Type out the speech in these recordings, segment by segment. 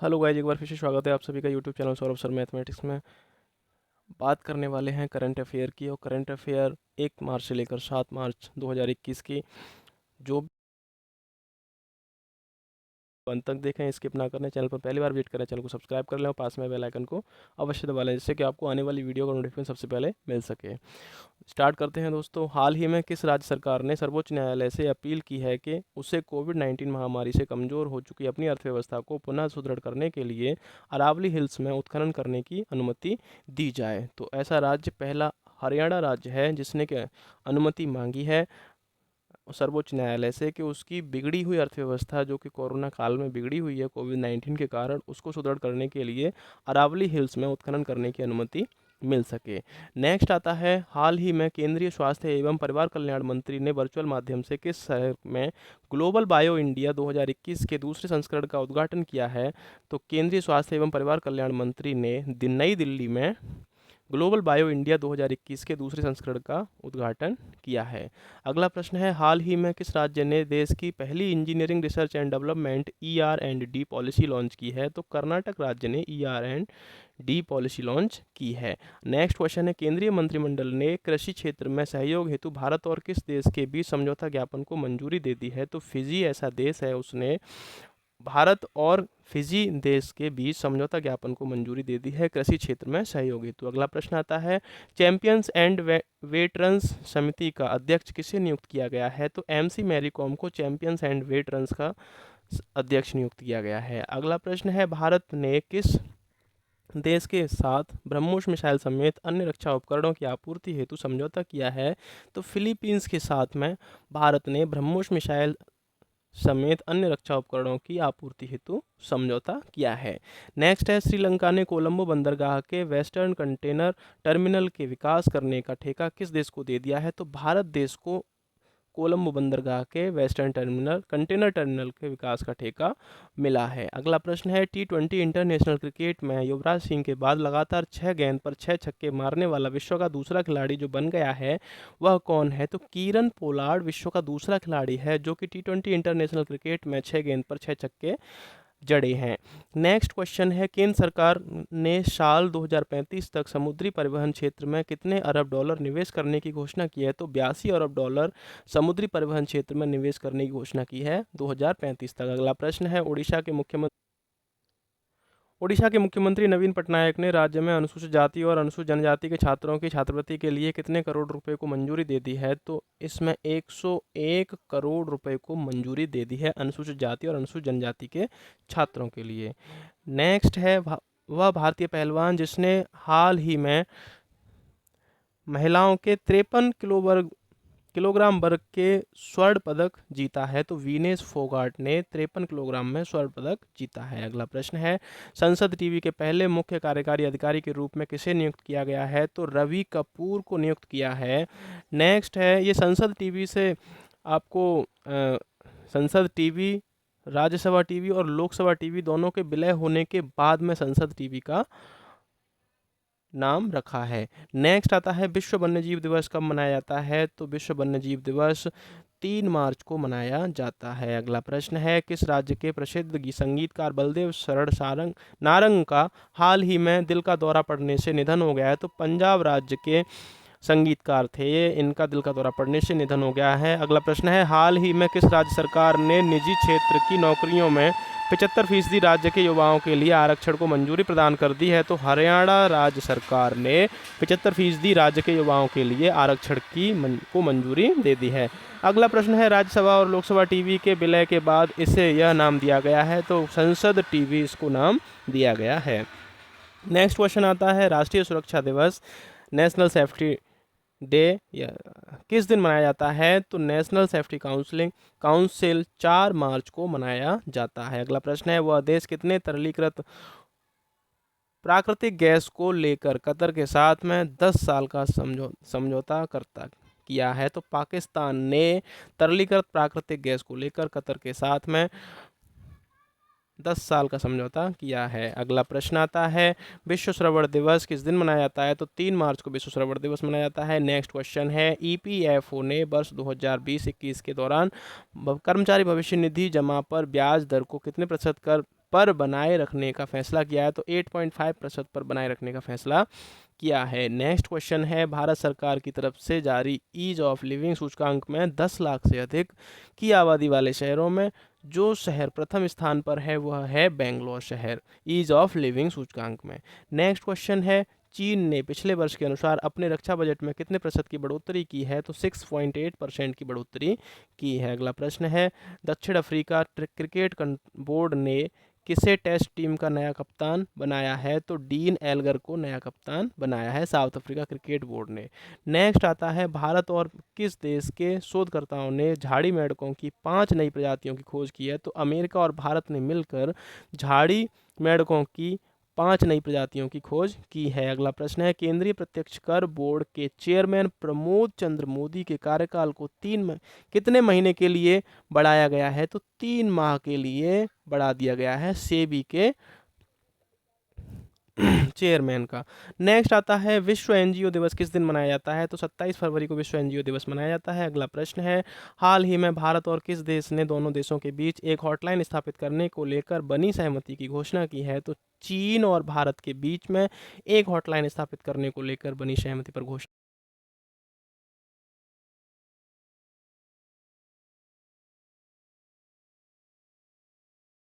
Hello guys, एक बार फिर से स्वागत है आप सभी का YouTube channel Saurabh sir mathematics में। बात करने वाले हैं करंट अफेयर की, और करंट अफेयर 1 मार्च से लेकर 7 मार्च 2021 की जो अंत तक देखें, स्किप ना करें। चैनल पर पहली बार विजिट करें, चैनल को सब्सक्राइब कर लें और पास में बेल आइकन को अवश्य दबा लें, जिससे कि आपको आने वाली वीडियो का नोटिफिकेशन सबसे पहले मिल सके। स्टार्ट करते हैं दोस्तों। हाल ही में किस राज्य सरकार ने सर्वोच्च न्यायालय से अपील की है कि उसे कोविड-19 महामारी से कमजोर हो चुकी अपनी अर्थव्यवस्था को पुनः सुदृढ़ करने के लिए अरावली हिल्स में उत्खनन करने की अनुमति दी जाए? तो ऐसा राज्य पहला हरियाणा राज्य है जिसने अनुमति मांगी है सर्वोच्च न्यायालय से कि उसकी बिगड़ी हुई अर्थव्यवस्था, जो कि कोरोना काल में बिगड़ी हुई है कोविड-19 के कारण, उसको सुदृढ़ करने के लिए अरावली हिल्स में उत्खनन करने की अनुमति मिल सके। नेक्स्ट आता है, हाल ही में केंद्रीय स्वास्थ्य एवं परिवार कल्याण मंत्री ने वर्चुअल माध्यम से किस शहर में ग्लोबल बायो इंडिया 2021 के दूसरे संस्करण का उद्घाटन किया है? तो केंद्रीय स्वास्थ्य एवं परिवार कल्याण मंत्री ने नई दिल्ली में ग्लोबल बायो इंडिया 2021 के दूसरे संस्करण का उद्घाटन किया है। अगला प्रश्न है, हाल ही में किस राज्य ने देश की पहली engineering research and development ER&D policy launch की है? तो कर्नाटक राज्य ने ER&D पॉलिसी लॉन्च की है। नेक्स्ट क्वेश्चन है, केंद्रीय मंत्रिमंडल ने कृषि क्षेत्र में सहयोग हेतु भारत और किस देश के बीच समझौता ज्ञापन को मंजूरी दे दी है? तो फिजी ऐसा देश है, उसने भारत और फिजी देश के बीच समझौता ज्ञापन को मंजूरी दे दी है कृषि क्षेत्र में सहयोग हेतु। अगला प्रश्न आता है, चैंपियंस एंड वेटरन्स समिति का अध्यक्ष किसे नियुक्त किया गया है? तो MC मैरी कॉम को चैंपियंस एंड वेटरन्स का अध्यक्ष नियुक्त किया गया है। अगला प्रश्न है, भारत ने किस देश के साथ ब्रह्मोस मिसाइल समेत अन्य रक्षा उपकरणों की आपूर्ति हेतु समझौता किया है? तो फिलीपींस के साथ में भारत ने ब्रह्मोस मिसाइल समेत अन्य रक्षा उपकरणों की आपूर्ति हेतु समझौता किया है। नेक्स्ट है, श्रीलंका ने कोलंबो बंदरगाह के वेस्टर्न कंटेनर टर्मिनल के विकास करने का ठेका किस देश को दे दिया है? तो भारत देश को कोलंबो बंदरगाह के वेस्टर्न कंटेनर टर्मिनल के विकास का ठेका मिला है। अगला प्रश्न है, T20 इंटरनेशनल क्रिकेट में युवराज सिंह के बाद लगातार 6 गेंद पर 6 छक्के मारने वाला विश्व का दूसरा खिलाड़ी जो बन गया है वह कौन है? तो कीरन पोलार्ड विश्व का दूसरा खिलाड़ी है जो कि T20 इंटरनेशनल क्रिकेट में 6 गेंद पर 6 छक्के जड़े हैं। नेक्स्ट क्वेश्चन है, केंद्र सरकार ने साल 2035 तक समुद्री परिवहन क्षेत्र में कितने अरब डॉलर निवेश करने की घोषणा की है? तो 82 अरब डॉलर समुद्री परिवहन क्षेत्र में निवेश करने की घोषणा की है 2035 तक। अगला प्रश्न है, उड़ीसा के मुख्यमंत्री नवीन पटनायक ने राज्य में अनुसूचित जाति और अनुसूचित जनजाति के छात्रों की छात्रवृत्ति के लिए कितने करोड़ रुपए को मंजूरी दे दी है? तो इसमें 101 करोड़ रुपए को मंजूरी दे दी है अनुसूचित जाति और अनुसूचित जनजाति के छात्रों के लिए। नेक्स्ट है, वह भारतीय पहलवान जिसने हाल ही में महिलाओं के 53 किलोग्राम वर्ग के स्वर्ण पदक जीता है? तो वीनेस फोगाट ने 53 किलोग्राम में स्वर्ण पदक जीता है। अगला प्रश्न है, संसद टीवी के पहले मुख्य कार्यकारी अधिकारी के रूप में किसे नियुक्त किया गया है? तो रवि कपूर को नियुक्त किया है। नेक्स्ट है, ये संसद टीवी से आपको संसद टीवी, राज्यसभा टीवी और लोकसभा टीवी दोनों के विलय होने के बाद में संसद टीवी का नाम रखा है। नेक्स्ट आता है, विश्व वन्यजीव दिवस कब मनाया जाता है? तो विश्व वन्यजीव दिवस 3 मार्च को मनाया जाता है। अगला प्रश्न है, किस राज्य के प्रसिद्ध संगीतकार बलदेव शरण नारंग का हाल ही में दिल का दौरा पड़ने से निधन हो गया है? तो पंजाब राज्य के संगीतकार थे ये, इनका दिल का दौरा पड़ने से निधन हो गया है। अगला प्रश्न है, हाल ही में किस राज्य सरकार ने निजी क्षेत्र की नौकरियों में 75% राज्य के युवाओं के लिए आरक्षण को मंजूरी प्रदान कर दी है? तो हरियाणा राज्य सरकार ने 75% राज्य के युवाओं के लिए आरक्षण को मंजूरी दे दी है। अगला प्रश्न है, राज्यसभा और लोकसभा टीवी के विलय के बाद इसे यह नाम दिया गया है? तो संसद टीवी इसको नाम दिया गया है। नेक्स्ट क्वेश्चन आता है, राष्ट्रीय सुरक्षा दिवस नेशनल सेफ्टी डे किस दिन मनाया जाता है? तो नेशनल सेफ्टी काउंसिल 4 मार्च को मनाया जाता है। अगला प्रश्न है, वह देश कितने तरलीकृत प्राकृतिक गैस को लेकर कतर के साथ में 10 साल का समझौता किया है? तो पाकिस्तान ने तरलीकृत प्राकृतिक गैस को लेकर कतर के साथ में 10 साल का समझौता किया है। अगला प्रश्न आता है, विश्व श्रवण दिवस किस दिन मनाया जाता है? तो 3 मार्च को विश्व श्रवण दिवस मनाया जाता है। नेक्स्ट क्वेश्चन है, EPFO ने वर्ष 2020-21 के दौरान कर्मचारी भविष्य निधि जमा पर ब्याज दर को कितने प्रतिशत पर बनाए रखने का फैसला किया है, तो 8.5% पर बनाए रखने का फैसला किया है। नेक्स्ट क्वेश्चन है, भारत सरकार की तरफ से जारी ईज ऑफ लिविंग सूचकांक में 10 लाख से अधिक की आबादी वाले शहरों में जो शहर प्रथम स्थान पर है वह है बेंगलोर शहर, ईज ऑफ लिविंग सूचकांक में। नेक्स्ट क्वेश्चन है, चीन ने पिछले वर्ष के अनुसार अपने रक्षा बजट में कितने प्रतिशत की बढ़ोतरी की है, तो 6.8% की बढ़ोतरी की है। अगला प्रश्न है, दक्षिण अफ्रीका क्रिकेट बोर्ड ने किसे टेस्ट टीम का नया कप्तान बनाया है, तो डीन एल्गर को नया कप्तान बनाया है साउथ अफ्रीका क्रिकेट बोर्ड ने। नेक्स्ट आता है, भारत और किस देश के शोधकर्ताओं ने झाड़ी मेंढकों की 5 नई प्रजातियों की खोज की है, तो अमेरिका और भारत ने मिलकर झाड़ी मेंढकों की 5 नई प्रजातियों की खोज की है। अगला प्रश्न है, केंद्रीय प्रत्यक्ष कर बोर्ड के चेयरमैन प्रमोद चंद्र मोदी के कार्यकाल को कितने महीने के लिए बढ़ाया गया है, तो 3 माह के लिए बढ़ा दिया गया है सेबी के चेयरमैन का। नेक्स्ट आता है, विश्व एनजीओ दिवस किस दिन मनाया जाता है, तो 27 फरवरी को विश्व एनजीओ दिवस मनाया जाता है। अगला प्रश्न है, हाल ही में भारत और किस देश ने दोनों देशों के बीच एक हॉटलाइन स्थापित करने को लेकर बनी सहमति की घोषणा की है, तो चीन और भारत के बीच में एक हॉटलाइन स्थापित करने को लेकर बनी सहमति पर घोषणा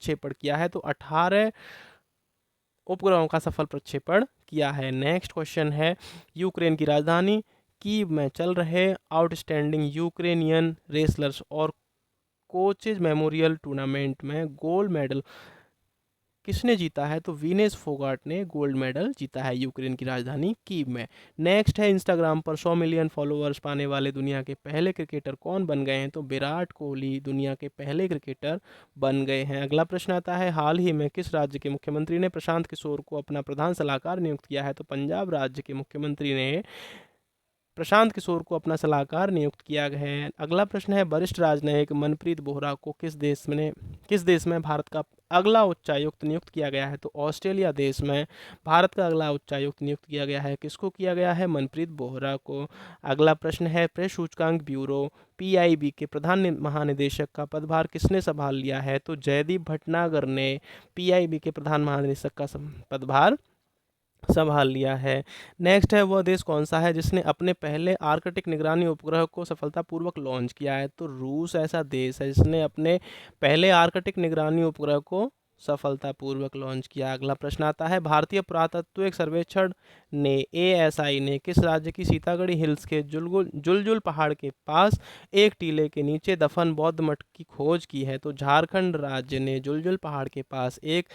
प्रक्षेपण किया है, तो 18 उपग्रहों का सफल प्रक्षेपण किया है। नेक्स्ट क्वेश्चन है, यूक्रेन की राजधानी कीव में चल रहे आउटस्टैंडिंग यूक्रेनियन रेसलर्स और कोचेज मेमोरियल टूर्नामेंट में गोल्ड मेडल किसने जीता है, तो वीनेस फोगाट ने गोल्ड मेडल जीता है यूक्रेन की राजधानी कीव में। नेक्स्ट है, इंस्टाग्राम पर 100 मिलियन फॉलोअर्स पाने वाले दुनिया के पहले क्रिकेटर कौन बन गए हैं, तो विराट कोहली दुनिया के पहले क्रिकेटर बन गए हैं। अगला प्रश्न आता है, हाल ही में किस राज्य के मुख्यमंत्री ने प्रशांत किशोर को अपना प्रधान सलाहकार नियुक्त किया है, तो पंजाब राज्य के मुख्यमंत्री ने प्रशांत किशोर को अपना सलाहकार नियुक्त किया गया है। अगला प्रश्न है, वरिष्ठ राजनयिक मनप्रीत बोहरा को किस देश में भारत का अगला उच्चायुक्त नियुक्त किया गया है, तो ऑस्ट्रेलिया देश में भारत का अगला उच्चायुक्त नियुक्त किया गया है। किसको किया गया है, मनप्रीत बोहरा को। अगला प्रश्न है, प्रेस सूचकांक ब्यूरो पीआईबी के प्रधान महानिदेशक का पदभार किसने संभाल लिया है, तो जयदीप भटनागर ने पीआईबी के प्रधान महानिदेशक का पदभार संभाल लिया है। नेक्स्ट है, वह देश कौन सा है जिसने अपने पहले आर्कटिक निगरानी उपग्रह को सफलतापूर्वक लॉन्च किया है, तो रूस ऐसा देश है जिसने अपने पहले आर्कटिक निगरानी उपग्रह को सफलतापूर्वक लॉन्च किया। अगला प्रश्न आता है, भारतीय पुरातत्व सर्वेक्षण ने एएसआई ने किस राज्य की सीतागढ़ी हिल्स के जुलजुल पहाड़ के पास एक टीले के नीचे दफन बौद्ध मठ की खोज की है, तो झारखंड राज्य ने जुलजुल पहाड़ के पास एक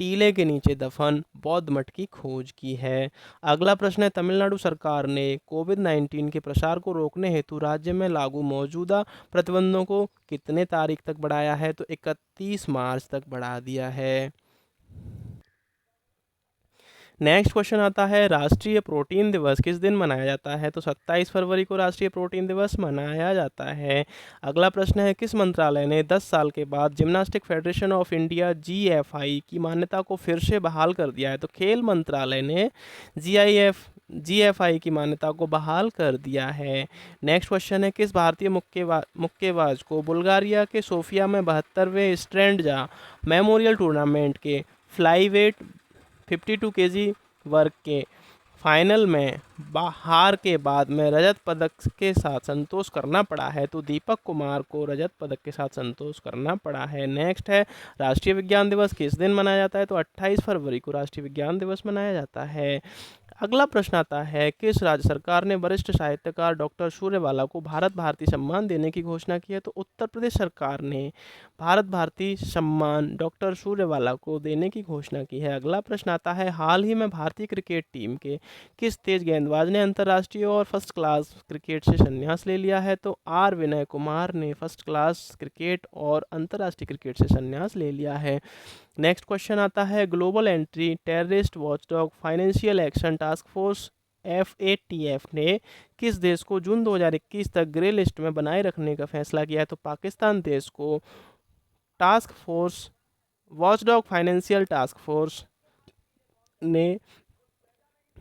टीले के नीचे दफन बौद्ध मठ की खोज की है। अगला प्रश्न है, तमिलनाडु सरकार ने कोविड-19 के प्रसार को रोकने हेतु राज्य में लागू मौजूदा प्रतिबंधों को कितने तारीख तक बढ़ाया है, तो 31 मार्च तक बढ़ा दिया है। नेक्स्ट क्वेश्चन आता है, राष्ट्रीय प्रोटीन दिवस किस दिन मनाया जाता है, तो 27 फरवरी को राष्ट्रीय प्रोटीन दिवस मनाया जाता है। अगला प्रश्न है, किस मंत्रालय ने 10 साल के बाद जिम्नास्टिक फेडरेशन ऑफ इंडिया जीएफआई की मान्यता को फिर से बहाल कर दिया है, तो खेल मंत्रालय ने जीएफआई की मान्यता को बहाल कर दिया है। नेक्स्ट क्वेश्चन है, किस भारतीय मुक्केबाज को बुल्गारिया के सोफिया में 72वें स्ट्रेंडजा मेमोरियल टूर्नामेंट के फ्लाईवेट 52 केजी वर्ग के फाइनल में हार के बाद में रजत पदक के साथ संतोष करना पड़ा है, तो दीपक कुमार को रजत पदक के साथ संतोष करना पड़ा है। नेक्स्ट है, राष्ट्रीय विज्ञान दिवस किस दिन मनाया जाता है, तो 28 फरवरी को राष्ट्रीय विज्ञान दिवस मनाया जाता है। अगला प्रश्न आता है, किस राज्य सरकार ने वरिष्ठ साहित्यकार डॉक्टर सूर्यवाला को भारत भारती सम्मान देने की घोषणा की है, तो उत्तर प्रदेश सरकार ने भारत भारती सम्मान डॉक्टर सूर्यवाला को देने की घोषणा की है। अगला प्रश्न आता है, हाल ही में भारतीय क्रिकेट टीम के किस तेज गेंदबाज ने अंतर्राष्ट्रीय और फर्स्ट क्लास क्रिकेट से संन्यास ले लिया है, तो आर विनय कुमार ने फर्स्ट क्लास क्रिकेट और अंतर्राष्ट्रीय क्रिकेट से संन्यास ले लिया है। नेक्स्ट क्वेश्चन आता है, global anti terrorist watchdog financial action task force FATF ने किस देश को जून 2021 तक ग्रे लिस्ट में बनाए रखने का फैसला किया है, तो पाकिस्तान देश को task force watchdog financial task force ने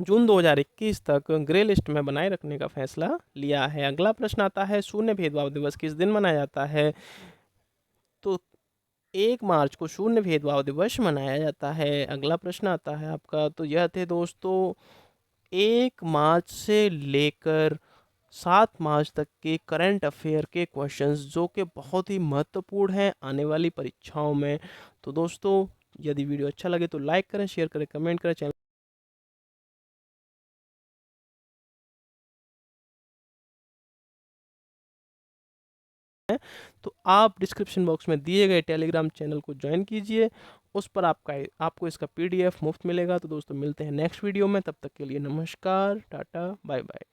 जून 2021 तक ग्रे लिस्ट में बनाए रखने का फैसला लिया है। अगला प्रश्न आता है, शून्य भेदभाव दिवस किस दिन मनाया जाता है, तो 1 मार्च को शून्य भेदभाव दिवस मनाया जाता है। अगला प्रश्न आता है आपका, तो यह थे दोस्तों 1 मार्च से लेकर 7 मार्च तक के करंट अफेयर के क्वेश्चंस जो कि बहुत ही महत्वपूर्ण हैं आने वाली परीक्षाओं में। तो दोस्तों यदि वीडियो अच्छा लगे तो लाइक करें, शेयर करें, कमेंट करें। चैनल तो आप डिस्क्रिप्शन बॉक्स में दिए गए टेलीग्राम चैनल को ज्वाइन कीजिए, उस पर आपको इसका PDF मुफ्त मिलेगा। तो दोस्तों मिलते हैं नेक्स्ट वीडियो में, तब तक के लिए नमस्कार, टाटा, बाय बाय।